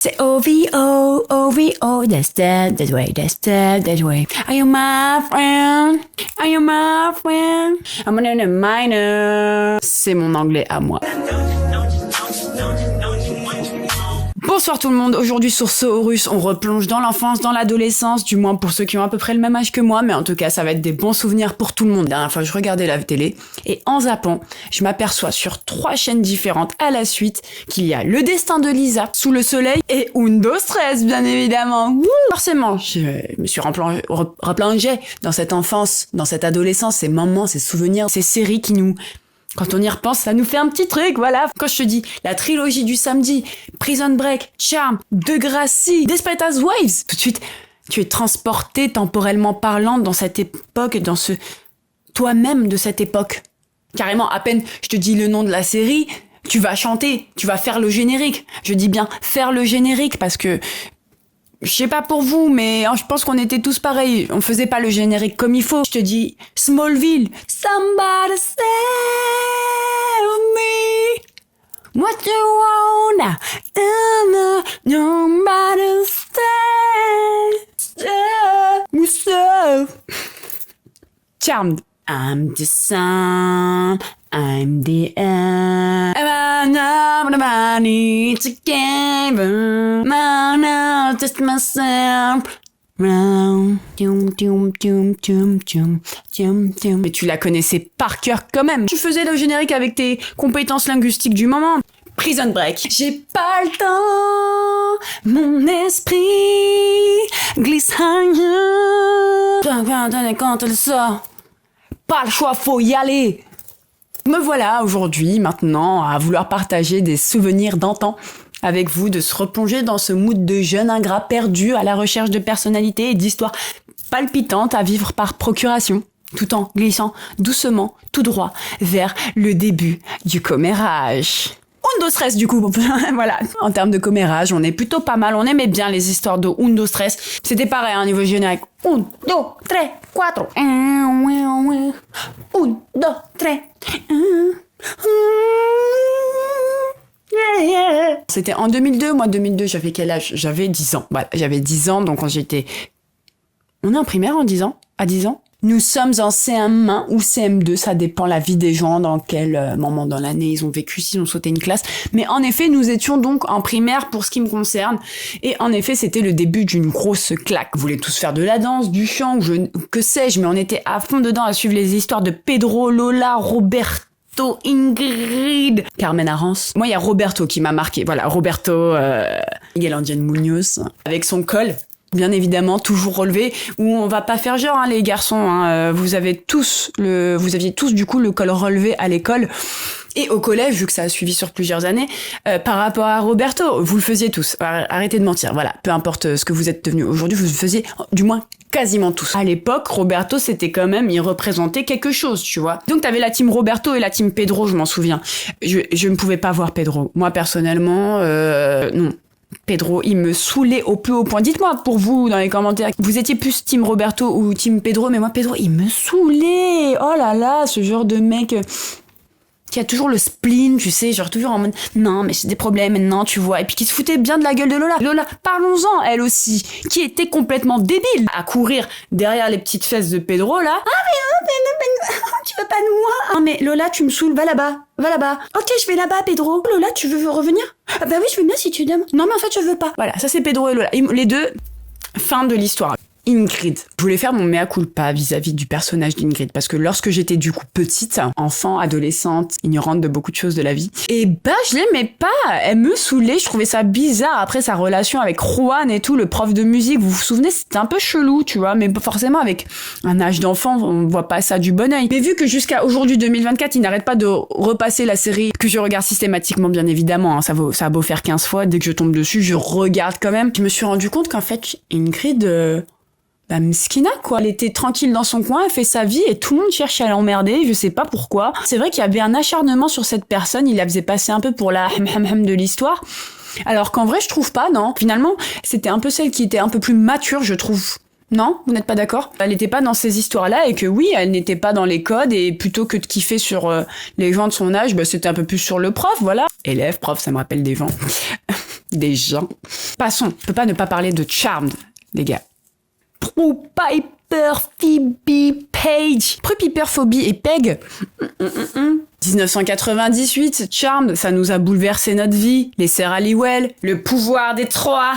C'est OVO, OVO, that's that way, that's that way. Are you my friend? Are you my friend? I'm a minor. C'est mon anglais à moi. Bonsoir tout le monde, aujourd'hui sur Saurus, on replonge dans l'enfance, dans l'adolescence, du moins pour ceux qui ont à peu près le même âge que moi, mais en tout cas ça va être des bons souvenirs pour tout le monde. La dernière fois je regardais la télé, et en zappant, je m'aperçois sur 3 chaînes différentes à la suite qu'il y a Le Destin de Lisa, Sous le Soleil et Undo Stress bien évidemment. Wouh, forcément, je me suis replongée dans cette enfance, dans cette adolescence, ces moments, ces souvenirs, ces séries qui nous... Quand on y repense, ça nous fait un petit truc, voilà. Quand je te dis la trilogie du samedi, Prison Break, Charmed, Degrassi, Desperate Housewives, tout de suite, tu es transporté temporellement parlant dans cette époque, dans ce toi-même de cette époque. Carrément, à peine je te dis le nom de la série, tu vas chanter, tu vas faire le générique. Je dis bien faire le générique parce que je sais pas pour vous, mais je pense qu'on était tous pareils. On faisait pas le générique comme il faut. Je te dis, Smallville. Somebody save me. What you wanna? Nobody save. Charmed. I'm the sun. I'm the air. I need to give up. Just myself. Mais tu la connaissais par cœur quand même. Tu faisais le générique avec tes compétences linguistiques du moment. Prison Break. J'ai pas le temps. Mon esprit glisse ailleurs. Quand elle sort. Pas le choix, faut y aller. Me voilà aujourd'hui, maintenant, à vouloir partager des souvenirs d'antan avec vous, de se replonger dans ce mood de jeune ingrat perdu à la recherche de personnalités et d'histoires palpitantes à vivre par procuration, tout en glissant doucement, tout droit, vers le début du commérage. Undo Stress du coup, voilà. En termes de commérage, on est plutôt pas mal, on aimait bien les histoires de Undo Stress. C'était pareil, hein, niveau générique. 1, 2, 3, 4. 1, 2, 3. C'était en 2002, moi 2002, j'avais quel âge? J'avais 10 ans. Voilà, j'avais 10 ans, donc quand j'étais... On est en primaire en 10 ans? À 10 ans? Nous sommes en CM1 ou CM2, ça dépend la vie des gens, dans quel moment dans l'année ils ont vécu, s'ils ont sauté une classe. Mais en effet, nous étions donc en primaire pour ce qui me concerne. Et en effet, c'était le début d'une grosse claque. Vous voulez tous faire de la danse, du chant, que sais-je, mais on était à fond dedans à suivre les histoires de Pedro, Lola, Roberto, Ingrid, Carmen Arance. Moi, il y a Roberto qui m'a marqué. Voilà, Roberto, Miguel Ángel Muñoz, avec son col. Bien évidemment, toujours relevé, où on va pas faire genre, hein, les garçons, hein, vous aviez tous du coup le col relevé à l'école et au collège, vu que ça a suivi sur plusieurs années, par rapport à Roberto, vous le faisiez tous. Arrêtez de mentir, voilà, peu importe ce que vous êtes devenus aujourd'hui, vous le faisiez du moins quasiment tous. À l'époque, Roberto, c'était quand même, il représentait quelque chose, tu vois. Donc t'avais la team Roberto et la team Pedro, je m'en souviens. Je ne pouvais pas voir Pedro. Moi, personnellement, non. Pedro, il me saoulait au plus haut point. Dites-moi pour vous dans les commentaires, vous étiez plus team Roberto ou team Pedro, mais moi Pedro, il me saoulait. Oh là là, ce genre de mec qui a toujours le spleen, tu sais, genre toujours en mode non mais j'ai des problèmes maintenant, tu vois, et puis qui se foutait bien de la gueule de Lola. Lola, parlons-en, elle aussi, qui était complètement débile à courir derrière les petites fesses de Pedro là. Ah mais tu veux pas de moi? Ah mais Lola, tu me saoules, va là-bas. Ok, je vais là-bas, Pedro. Lola, tu veux revenir? Ah bah oui, je veux bien si tu demandes. Non mais en fait, je veux pas. Voilà, ça c'est Pedro et Lola. Les deux, fin de l'histoire. Ingrid. Je voulais faire mon mea culpa vis-à-vis du personnage d'Ingrid parce que lorsque j'étais du coup petite, enfant, adolescente, ignorante de beaucoup de choses de la vie, et bah je l'aimais pas, elle me saoulait, je trouvais ça bizarre. Après sa relation avec Juan et tout, le prof de musique, vous vous souvenez, c'était un peu chelou, tu vois, mais forcément avec un âge d'enfant, on voit pas ça du bon œil. Mais vu que jusqu'à aujourd'hui 2024, il n'arrête pas de repasser la série que je regarde systématiquement bien évidemment, hein, ça a beau faire 15 fois, dès que je tombe dessus, je regarde quand même. Je me suis rendu compte qu'en fait, Ingrid... Mskina, quoi. Elle était tranquille dans son coin, elle fait sa vie et tout le monde cherche à l'emmerder, je sais pas pourquoi. C'est vrai qu'il y avait un acharnement sur cette personne, il la faisait passer un peu pour la de l'histoire. Alors qu'en vrai, je trouve pas, non. Finalement, c'était un peu celle qui était un peu plus mature, je trouve. Non, vous n'êtes pas d'accord? Elle n'était pas dans ces histoires-là et que oui, elle n'était pas dans les codes et plutôt que de kiffer sur les gens de son âge, c'était un peu plus sur le prof, voilà. Élève, prof, ça me rappelle des gens. des gens. Passons, on peut pas ne pas parler de Charmed, les gars. Prue, Piper, Phoebe, Paige. Prue, Piper, Phoebe et Peg. 1998, Charmed, ça nous a bouleversé notre vie. Les sœurs Halliwell, le pouvoir des trois.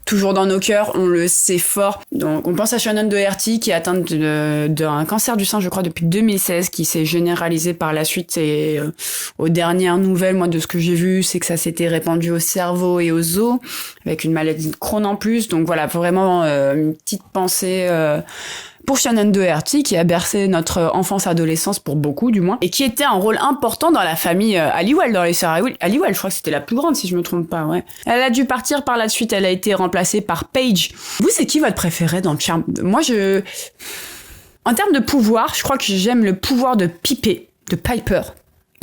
Toujours dans nos cœurs, on le sait fort. Donc, on pense à Shannon Doherty qui est atteinte d'un cancer du sein, je crois, depuis 2016, qui s'est généralisé par la suite. Et aux dernières nouvelles, moi, de ce que j'ai vu, c'est que ça s'était répandu au cerveau et aux os, avec une maladie de Crohn en plus. Donc voilà, vraiment une petite pensée pour Shannon Doherty, qui a bercé notre enfance-adolescence pour beaucoup, du moins, et qui était un rôle important dans la famille Halliwell, dans les sœurs Halliwell. Je crois que c'était la plus grande, si je me trompe pas, ouais. Elle a dû partir par la suite, elle a été remplacée par Paige. Vous, c'est qui votre préféré dans Charmed? Moi, en termes de pouvoir, je crois que j'aime le pouvoir de Piper.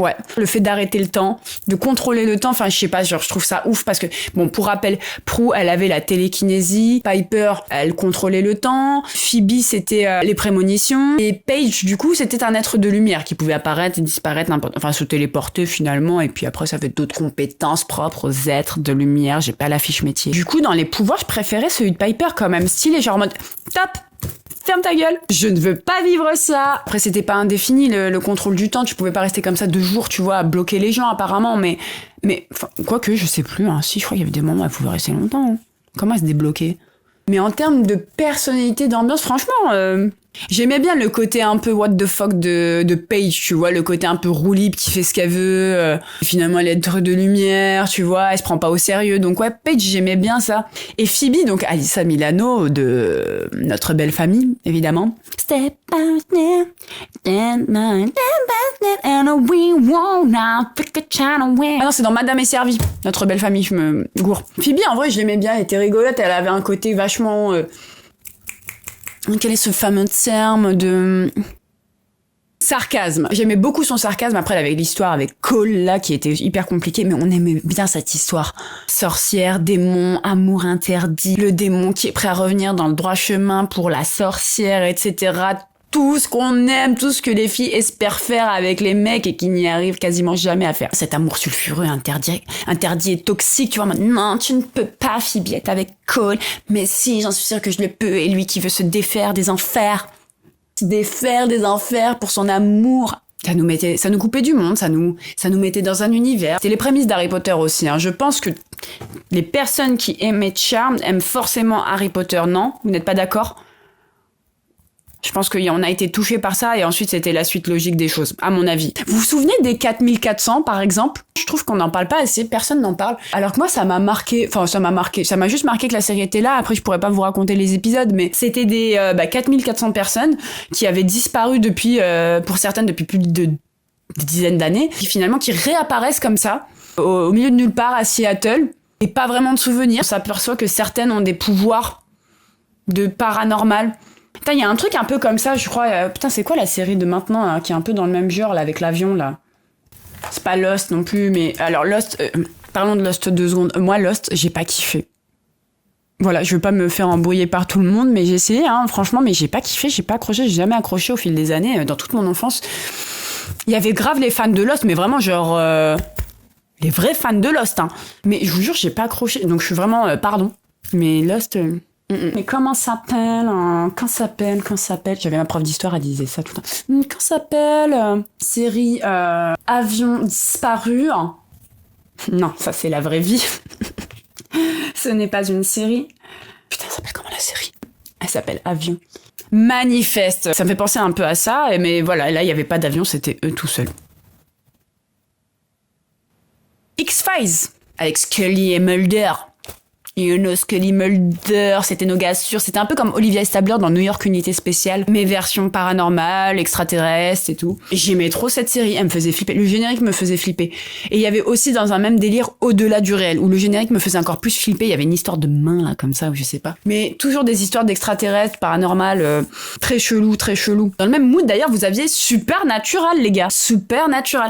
Ouais, le fait d'arrêter le temps, de contrôler le temps, enfin je sais pas, genre je trouve ça ouf parce que, bon, pour rappel, Prue, elle avait la télékinésie, Piper, elle contrôlait le temps, Phoebe, c'était les prémonitions, et Paige, du coup, c'était un être de lumière qui pouvait apparaître et disparaître, enfin se téléporter finalement, et puis après ça fait d'autres compétences propres aux êtres de lumière, j'ai pas la fiche métier. Du coup, dans les pouvoirs, je préférais celui de Piper quand même, stylé, genre en mode, top! Ferme ta gueule, je ne veux pas vivre ça. Après, c'était pas indéfini, le contrôle du temps, tu pouvais pas rester comme ça 2 jours, tu vois, à bloquer les gens apparemment, mais quoique, je sais plus, hein. Si, je crois qu'il y avait des moments où elle pouvait rester longtemps, hein. Comment elle se débloquait? Mais en termes de personnalité, d'ambiance, franchement, j'aimais bien le côté un peu what the fuck de Paige, tu vois, le côté un peu roue libre qui fait ce qu'elle veut, finalement elle est être de lumière, tu vois, elle se prend pas au sérieux, donc ouais, Paige, j'aimais bien ça. Et Phoebe, donc Alyssa Milano, de notre belle famille, évidemment. Step by step, and we won't now pick a channel way. Ah non, c'est dans Madame est servie, notre belle famille, je me gourre. Phoebe, en vrai, je l'aimais bien, elle était rigolote, elle avait un côté vachement... quel est ce fameux terme de... sarcasme. J'aimais beaucoup son sarcasme. Après, elle avait l'histoire avec Cole, là, qui était hyper compliquée, mais on aimait bien cette histoire. Sorcière, démon, amour interdit, le démon qui est prêt à revenir dans le droit chemin pour la sorcière, etc. Tout ce qu'on aime, tout ce que les filles espèrent faire avec les mecs et qui n'y arrivent quasiment jamais à faire. Cet amour sulfureux, interdit et toxique, tu vois. Non, tu ne peux pas, Phoebe, être avec Cole. Mais si, j'en suis sûre que je le peux. Et lui qui veut se défaire des enfers. Se défaire des enfers pour son amour. Ça nous coupait du monde, ça nous mettait dans un univers. C'était les prémices d'Harry Potter aussi, hein. Je pense que les personnes qui aimaient Charmed aiment forcément Harry Potter, non? Vous n'êtes pas d'accord? Je pense qu'on a été touché par ça et ensuite c'était la suite logique des choses, à mon avis. Vous vous souvenez des 4400 par exemple? Je trouve qu'on n'en parle pas assez, personne n'en parle. Alors que moi ça m'a juste marqué que la série était là. Après je pourrais pas vous raconter les épisodes, mais c'était des 4400 personnes qui avaient disparu depuis, pour certaines depuis plus de des dizaines d'années, qui réapparaissent comme ça, au milieu de nulle part à Seattle, et pas vraiment de souvenirs. On s'aperçoit que certaines ont des pouvoirs de paranormal. Putain, il y a un truc un peu comme ça, je crois. Putain, c'est quoi la série de maintenant, là, qui est un peu dans le même genre, là, avec l'avion, là? C'est pas Lost non plus, mais... Alors, Lost... parlons de Lost 2 secondes. Moi, Lost, j'ai pas kiffé. Voilà, je veux pas me faire embrouiller par tout le monde, mais j'ai essayé, hein, franchement, mais j'ai pas kiffé, j'ai pas accroché, j'ai jamais accroché au fil des années, dans toute mon enfance. Il y avait grave les fans de Lost, mais vraiment, genre... les vrais fans de Lost, hein. Mais je vous jure, j'ai pas accroché, donc je suis vraiment... pardon. Mais Lost... Mais comment s'appelle J'avais ma prof d'histoire, elle disait ça tout le temps. Comment s'appelle série Avion disparu. Non, ça c'est la vraie vie. Ce n'est pas une série. Putain, ça s'appelle comment la série? Elle s'appelle Avion. Manifeste. Ça me fait penser un peu à ça, mais voilà, là il n'y avait pas d'avion, c'était eux tout seuls. X-Files avec Scully et Mulder. You know, Scully, Mulder, c'était nos gars sûrs. C'était un peu comme Olivia Stabler dans New York Unité Spéciale, mais version paranormale, extraterrestre et tout. J'aimais trop cette série, elle me faisait flipper. Le générique me faisait flipper. Et il y avait aussi dans un même délire Au-delà du réel, où le générique me faisait encore plus flipper. Il y avait une histoire de main, là, comme ça, ou je sais pas. Mais toujours des histoires d'extraterrestres, paranormales, très chelou, très chelou. Dans le même mood, d'ailleurs, vous aviez Supernatural, les gars. Supernatural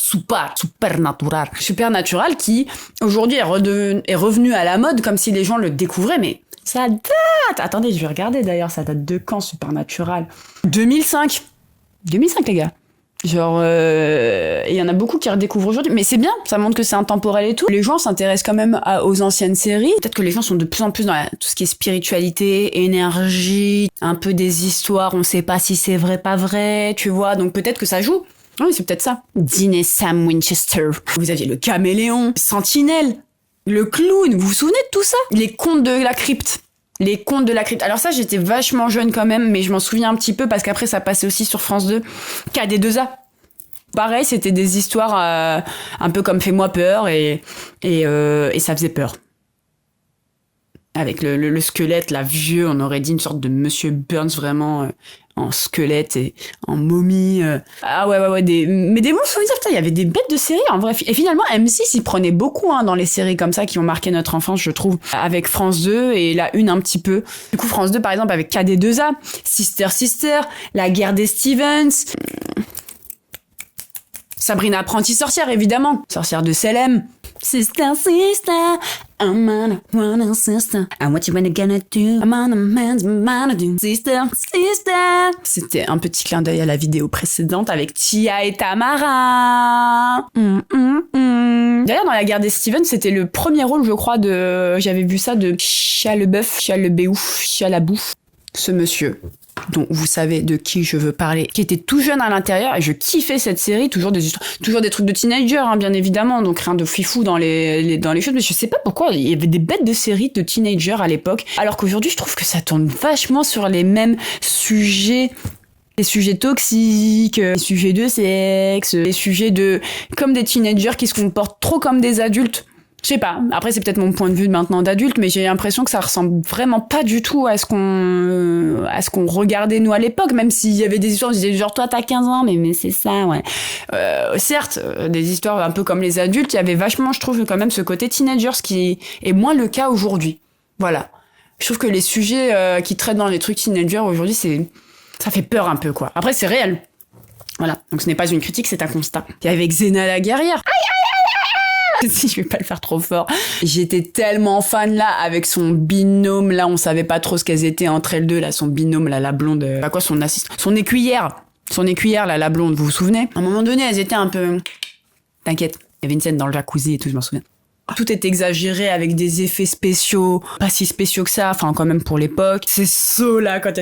qui, aujourd'hui, est revenu à la mode, comme si les gens le découvraient, mais ça date. Attendez, je vais regarder d'ailleurs, ça date de quand, Supernatural? 2005, les gars. Genre, il y en a beaucoup qui redécouvrent aujourd'hui. Mais c'est bien, ça montre que c'est intemporel et tout. Les gens s'intéressent quand même aux anciennes séries. Peut-être que les gens sont de plus en plus dans tout ce qui est spiritualité, énergie, un peu des histoires, on sait pas si c'est vrai, pas vrai, tu vois. Donc peut-être que ça joue. Oui, c'est peut-être ça. Dean et Sam Winchester. Vous aviez le caméléon, Sentinelle, le clown. Vous vous souvenez de tout ça? Les contes de la crypte. Les contes de la crypte. Alors ça, j'étais vachement jeune quand même, mais je m'en souviens un petit peu parce qu'après, ça passait aussi sur France 2. KD2A. Pareil, c'était des histoires un peu comme Fais-moi peur et ça faisait peur. Avec le squelette, là, vieux, on aurait dit une sorte de Monsieur Burns vraiment en squelette et en momie. Ah ouais, mais des bons souvenirs, putain, il y avait des bêtes de séries en vrai. Et finalement, M6, il prenait beaucoup dans les séries comme ça qui ont marqué notre enfance, je trouve. Avec France 2 et la Une un petit peu. Du coup, France 2, par exemple, avec KD2A, Sister, La guerre des Stevens... Sabrina apprentie sorcière, évidemment. Sorcière de Salem. Sister, I'm on a sister. And what you gonna do? I'm on a man's gonna do. Sister. C'était un petit clin d'œil à la vidéo précédente avec Tia et Tamara. D'ailleurs, dans La guerre des Stevens, c'était le premier rôle, je crois, j'avais vu ça de Shia LaBeouf, Shia LaBeouf, Shia LaBeouf. Ce monsieur, dont vous savez de qui je veux parler, qui était tout jeune à l'intérieur, et je kiffais cette série, toujours des histoires, toujours des trucs de teenager, bien évidemment, donc rien de fifou dans les choses, mais je sais pas pourquoi, il y avait des bêtes de séries de teenagers à l'époque, alors qu'aujourd'hui, je trouve que ça tourne vachement sur les mêmes sujets. Les sujets toxiques, les sujets de sexe, les sujets comme des teenagers qui se comportent trop comme des adultes. Je sais pas. Après, c'est peut-être mon point de vue maintenant d'adulte, mais j'ai l'impression que ça ressemble vraiment pas du tout à ce qu'on regardait nous à l'époque, même s'il y avait des histoires, on disait genre toi t'as 15 ans, mais c'est ça, ouais. Certes, des histoires un peu comme les adultes, il y avait vachement, je trouve, quand même ce côté teenager, ce qui est moins le cas aujourd'hui. Voilà. Je trouve que les sujets qui traitent dans les trucs teenagers aujourd'hui, ça fait peur un peu, quoi. Après, c'est réel. Voilà. Donc ce n'est pas une critique, c'est un constat. Et avec Xena la guerrière. Si je vais pas le faire trop fort. J'étais tellement fan là avec son binôme là, on savait pas trop ce qu'elles étaient entre elles deux là, son binôme là, la blonde, pas quoi, son assistante, son écuyère là, la blonde, vous vous souvenez? À un moment donné, elles étaient un peu, t'inquiète, il y avait une scène dans le jacuzzi et tout, je m'en souviens. Tout est exagéré avec des effets spéciaux, pas si spéciaux que ça, enfin quand même pour l'époque. C'est so là quand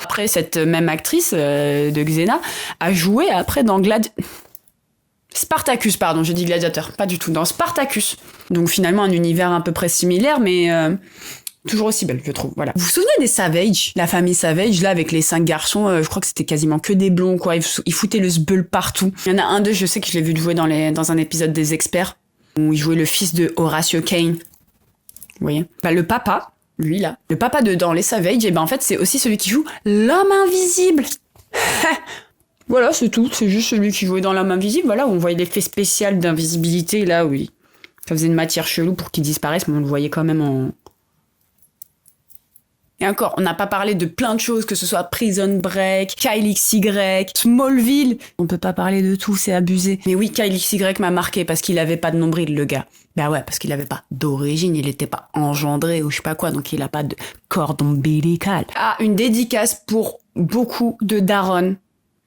Après, cette même actrice de Xena a joué après dans Spartacus, pardon, j'ai dit Gladiateur, pas du tout, dans Spartacus. Donc finalement un univers à peu près similaire, mais toujours aussi belle, je trouve, voilà. Vous vous souvenez des Savage, la famille Savage, là, avec les 5 garçons, je crois que c'était quasiment que des blonds, quoi, ils foutaient le sbeul partout. Il y en a un d'eux, je sais que je l'ai vu jouer dans un épisode des Experts, où il jouait le fils de Horatio Kane. Vous voyez? Bah, le papa, lui, là, le papa dans les Savage, et ben en fait, c'est aussi celui qui joue l'homme invisible. Voilà, c'est tout. C'est juste celui qui jouait dans L'homme invisible. Voilà, où on voyait l'effet spécial d'invisibilité, là, où ça faisait une matière chelou pour qu'il disparaisse, mais on le voyait quand même en... Et encore, on n'a pas parlé de plein de choses, que ce soit Prison Break, Kyle XY, Smallville. On peut pas parler de tout, c'est abusé. Mais oui, Kyle XY m'a marqué parce qu'il avait pas de nombril, le gars. Bah ouais, parce qu'il avait pas d'origine, il était pas engendré ou je sais pas quoi, donc il a pas de cordon ombilical. Ah, une dédicace pour beaucoup de darons.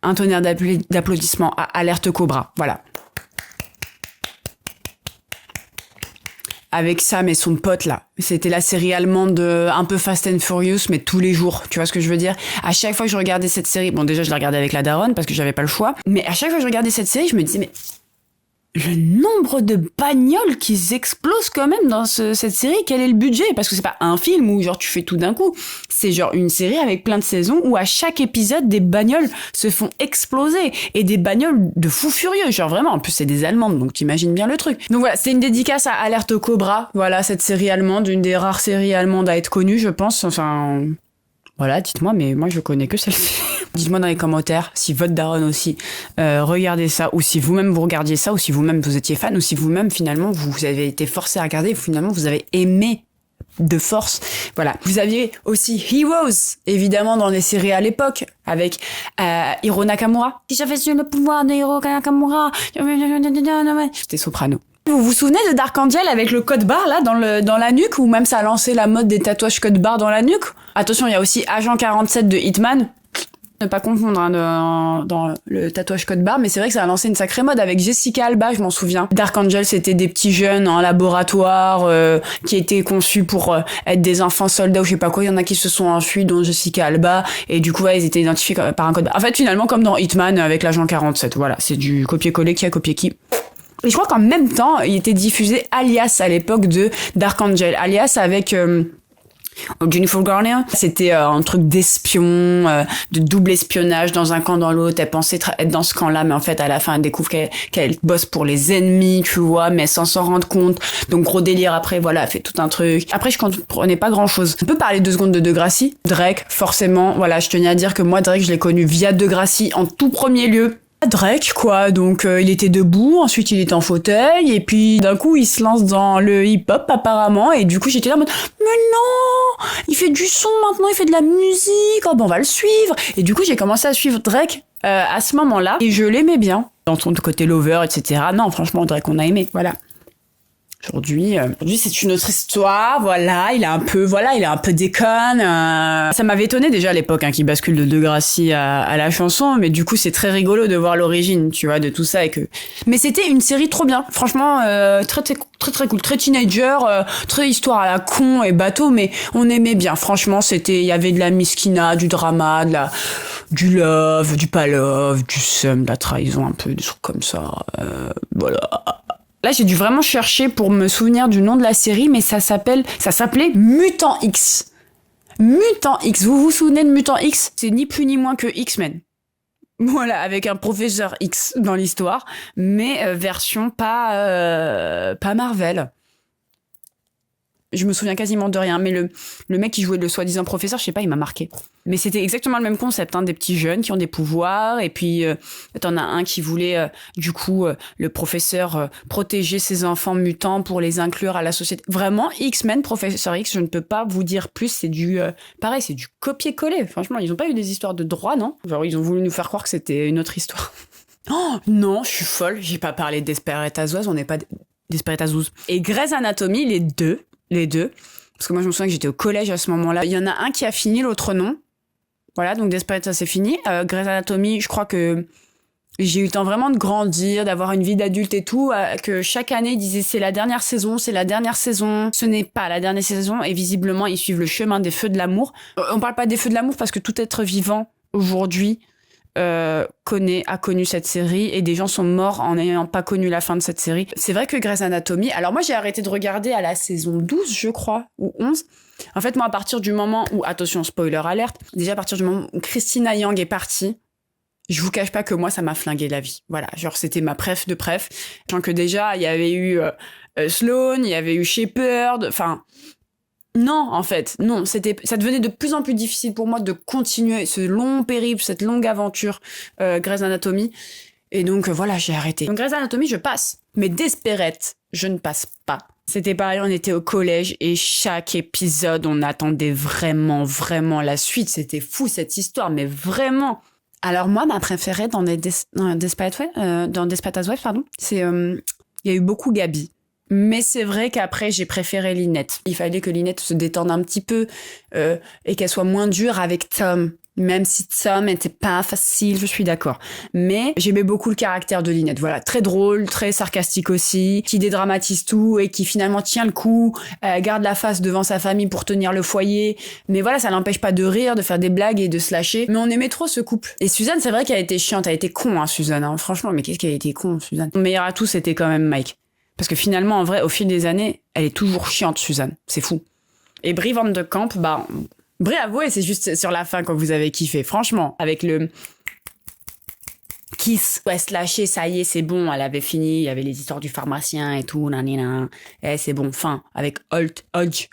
Un tonnerre d'applaudissements à Alerte Cobra, voilà. Avec Sam et son pote, là. C'était la série allemande un peu Fast and Furious, mais tous les jours, tu vois ce que je veux dire? À chaque fois que je regardais cette série, bon déjà je la regardais avec la daronne parce que j'avais pas le choix, mais à chaque fois que je regardais cette série, je me disais, mais le nombre de bagnoles qui explosent quand même dans cette série, quel est le budget? Parce que c'est pas un film où genre tu fais tout d'un coup, c'est genre une série avec plein de saisons où à chaque épisode des bagnoles se font exploser et des bagnoles de fous furieux, genre vraiment, en plus c'est des Allemandes donc t'imagines bien le truc. Donc voilà, c'est une dédicace à Alerte Cobra, voilà cette série allemande, une des rares séries allemandes à être connue je pense, enfin... Voilà, dites-moi, mais moi je connais que celle-ci. Dites-moi dans les commentaires si votre daronne aussi regardez ça, ou si vous-même vous regardiez ça, ou si vous-même vous étiez fan, ou si vous-même finalement vous avez été forcé à regarder, et finalement vous avez aimé de force. Voilà. Vous aviez aussi Heroes, évidemment dans les séries à l'époque, avec Hiro Nakamura. Si j'avais su le pouvoir de Hiro Nakamura, c'était soprano. Vous vous souvenez de Dark Angel avec le code barre là dans la nuque, ou même ça a lancé la mode des tatouages code barre dans la nuque? Attention, il y a aussi Agent 47 de Hitman. Ne pas confondre dans le tatouage code barre, mais c'est vrai que ça a lancé une sacrée mode avec Jessica Alba, je m'en souviens. Dark Angel, c'était des petits jeunes en laboratoire qui étaient conçus pour être des enfants soldats ou je sais pas quoi. Il y en a qui se sont enfuis, dont Jessica Alba, et du coup, ouais, ils étaient identifiés par un code barre. En fait, finalement, comme dans Hitman avec l'agent 47, voilà, c'est du copier-coller qui a copié qui. Et je crois qu'en même temps, il était diffusé Alias à l'époque de Dark Angel. Alias avec Jennifer Garner. C'était un truc d'espion, de double espionnage dans un camp dans l'autre. Elle pensait être dans ce camp-là, mais en fait, à la fin, elle découvre qu'elle bosse pour les ennemis, tu vois, mais sans s'en rendre compte. Donc, gros délire après, voilà, elle fait tout un truc. Après, je comprenais pas grand-chose. On peut parler 2 secondes de Degrassi. Drake, forcément, voilà, je tenais à dire que moi, Drake, je l'ai connu via Degrassi en tout premier lieu. Drake, quoi, donc il était debout, ensuite il était en fauteuil, et puis d'un coup il se lance dans le hip-hop apparemment, et du coup j'étais là en mode « Mais non, il fait du son maintenant, il fait de la musique, oh ben on va le suivre !» Et du coup j'ai commencé à suivre Drake à ce moment-là, et je l'aimais bien, dans son côté lover, etc. Non, franchement Drake on a aimé, voilà. Aujourd'hui, c'est une autre histoire, voilà, il est un peu déconne. Ça m'avait étonné déjà à l'époque qu'il bascule de Degrassi à la chanson, mais du coup c'est très rigolo de voir l'origine, tu vois, de tout ça Mais c'était une série trop bien, franchement, très cool, très teenager, très histoire à la con et bateau, mais on aimait bien. Franchement, il y avait de la miskina, du drama, du love, du pas love, du seum, de la trahison, un peu des trucs comme ça. Voilà. Là, j'ai dû vraiment chercher pour me souvenir du nom de la série, mais ça s'appelait Mutant X. Mutant X. Vous vous souvenez de Mutant X ? C'est ni plus ni moins que X-Men. Voilà, avec un professeur X dans l'histoire, mais version pas Marvel. Je me souviens quasiment de rien, mais le mec qui jouait le soi-disant professeur, je sais pas, il m'a marqué. Mais c'était exactement le même concept, des petits jeunes qui ont des pouvoirs, et puis t'en as un qui voulait, le professeur protéger ses enfants mutants pour les inclure à la société. Vraiment, X-Men, Professeur X, je ne peux pas vous dire plus, c'est pareil, c'est du copier-coller. Franchement, ils ont pas eu des histoires de droit, non ? Genre, ils ont voulu nous faire croire que c'était une autre histoire. Oh, non, je suis folle, j'ai pas parlé d'Desperate Housewives, on n'est pas Desperate Housewives. Et Grey's Anatomy, les deux, parce que moi je me souviens que j'étais au collège à ce moment-là. Il y en a un qui a fini, l'autre non. Voilà, donc Desperate, ça c'est fini. Grey's Anatomy, je crois que j'ai eu le temps vraiment de grandir, d'avoir une vie d'adulte et tout, que chaque année ils disaient c'est la dernière saison. Ce n'est pas la dernière saison, et visiblement ils suivent le chemin des feux de l'amour. On parle pas des feux de l'amour parce que tout être vivant aujourd'hui a connu cette série, et des gens sont morts en n'ayant pas connu la fin de cette série. C'est vrai que Grey's Anatomy, alors moi j'ai arrêté de regarder à la saison 12 je crois, ou 11. En fait moi à partir du moment où, attention spoiler alerte, déjà à partir du moment où Christina Yang est partie, je vous cache pas que moi ça m'a flingué la vie. Voilà, genre c'était ma préf de préf. Sachant que déjà il y avait eu Sloane, il y avait eu Shepard, enfin... Non, en fait, non, ça devenait de plus en plus difficile pour moi de continuer ce long périple, cette longue aventure Grey's Anatomy. Et donc, voilà, j'ai arrêté. Donc, Grey's Anatomy, je passe. Mais Desperate, je ne passe pas. C'était pareil, on était au collège et chaque épisode, on attendait vraiment, vraiment la suite. C'était fou, cette histoire, mais vraiment. Alors, moi, ma préférée dans Desperate Housewives, c'est... Il y a eu beaucoup Gabi. Mais c'est vrai qu'après, j'ai préféré Lynette. Il fallait que Lynette se détende un petit peu et qu'elle soit moins dure avec Tom. Même si Tom était pas facile, je suis d'accord. Mais j'aimais beaucoup le caractère de Lynette. Voilà, très drôle, très sarcastique aussi, qui dédramatise tout et qui finalement tient le coup, garde la face devant sa famille pour tenir le foyer. Mais voilà, ça l'empêche pas de rire, de faire des blagues et de se lâcher. Mais on aimait trop ce couple. Et Suzanne, c'est vrai qu'elle a été chiante, elle a été con, Suzanne. Franchement, mais qu'est-ce qu'elle a été con, Suzanne. Son meilleur atout, c'était quand même Mike. Parce que finalement, en vrai, au fil des années, elle est toujours chiante, Suzanne. C'est fou. Et Brie Van de Camp, Brie, avouez, c'est juste sur la fin quand vous avez kiffé. Franchement, avec le kiss, ouais, se lâcher, ça y est, c'est bon, elle avait fini, il y avait les histoires du pharmacien et tout, nanana. C'est bon, fin, avec Hodge,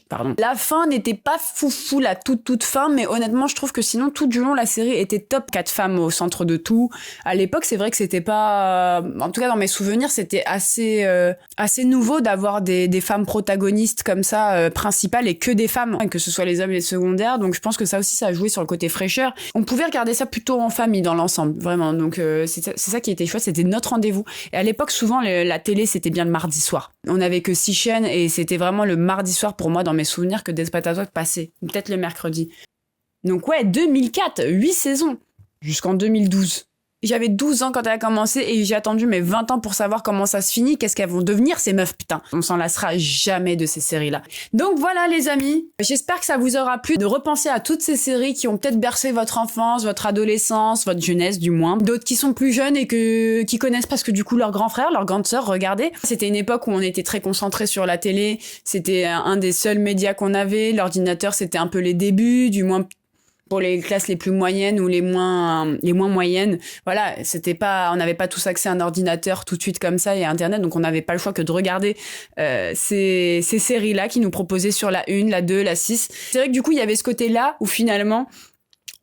pardon. La fin n'était pas foufou, la toute fin, mais honnêtement, je trouve que sinon, tout du long, la série était top. 4 femmes au centre de tout. À l'époque, c'est vrai que c'était pas, en tout cas, dans mes souvenirs, c'était assez nouveau d'avoir des femmes protagonistes comme ça, principales, et que des femmes, que ce soit les hommes et les secondaires. Donc, je pense que ça aussi, ça a joué sur le côté fraîcheur. On pouvait regarder ça plutôt en famille, dans l'ensemble, vraiment. Donc, c'est ça qui était chouette, c'était notre rendez-vous. Et à l'époque, souvent, la télé, c'était bien le mardi soir. On avait que 6 chaînes et c'était vraiment le mardi soir pour moi, dans mes souvenirs, que Desperate Housewives passait. Peut-être le mercredi. Donc ouais, 2004, 8 saisons. jusqu'en 2012. J'avais 12 ans quand elle a commencé et j'ai attendu mes 20 ans pour savoir comment ça se finit, qu'est-ce qu'elles vont devenir ces meufs, putain. On s'en lassera jamais de ces séries-là. Donc voilà les amis, j'espère que ça vous aura plu de repenser à toutes ces séries qui ont peut-être bercé votre enfance, votre adolescence, votre jeunesse du moins. D'autres qui sont plus jeunes et qui connaissent parce que du coup leurs grands frères, leurs grandes sœurs, regardez. C'était une époque où on était très concentrés sur la télé, c'était un des seuls médias qu'on avait, l'ordinateur c'était un peu les débuts, du moins pour les classes les plus moyennes ou les moins moyennes, voilà, on n'avait pas tous accès à un ordinateur tout de suite comme ça et à Internet, donc on n'avait pas le choix que de regarder ces séries-là qui nous proposaient sur la 1, la 2, la 6. C'est vrai que du coup, il y avait ce côté-là où finalement,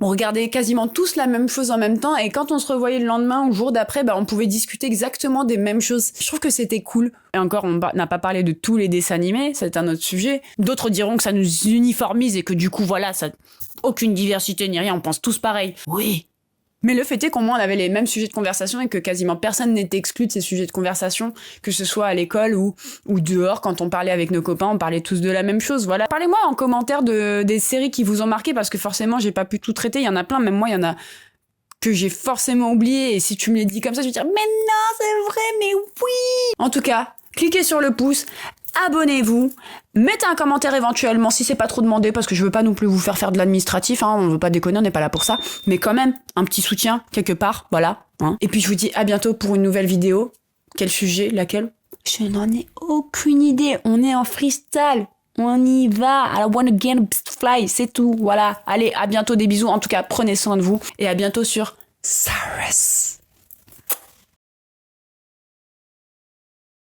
on regardait quasiment tous la même chose en même temps et quand on se revoyait le lendemain ou le jour d'après, on pouvait discuter exactement des mêmes choses. Je trouve que c'était cool. Et encore, on n'a pas parlé de tous les dessins animés, c'est un autre sujet. D'autres diront que ça nous uniformise et que du coup, voilà, ça, aucune diversité ni rien, on pense tous pareil. Oui. Mais le fait est qu'au moins on avait les mêmes sujets de conversation et que quasiment personne n'était exclu de ces sujets de conversation, que ce soit à l'école ou dehors quand on parlait avec nos copains, on parlait tous de la même chose. Voilà. Parlez-moi en commentaire des séries qui vous ont marqué parce que forcément j'ai pas pu tout traiter, il y en a plein, même moi il y en a que j'ai forcément oublié et si tu me les dis comme ça je vais dire mais non c'est vrai mais oui. En tout cas, cliquez sur le pouce. Abonnez-vous, mettez un commentaire éventuellement si c'est pas trop demandé parce que je veux pas non plus vous faire de l'administratif, on veut pas déconner, on n'est pas là pour ça, mais quand même un petit soutien quelque part, voilà. Et puis je vous dis à bientôt pour une nouvelle vidéo. Quel sujet, laquelle? Je n'en ai aucune idée, on est en freestyle, on y va, I wanna get a fly, c'est tout, voilà. Allez, à bientôt, des bisous, en tout cas prenez soin de vous et à bientôt sur Cyrus.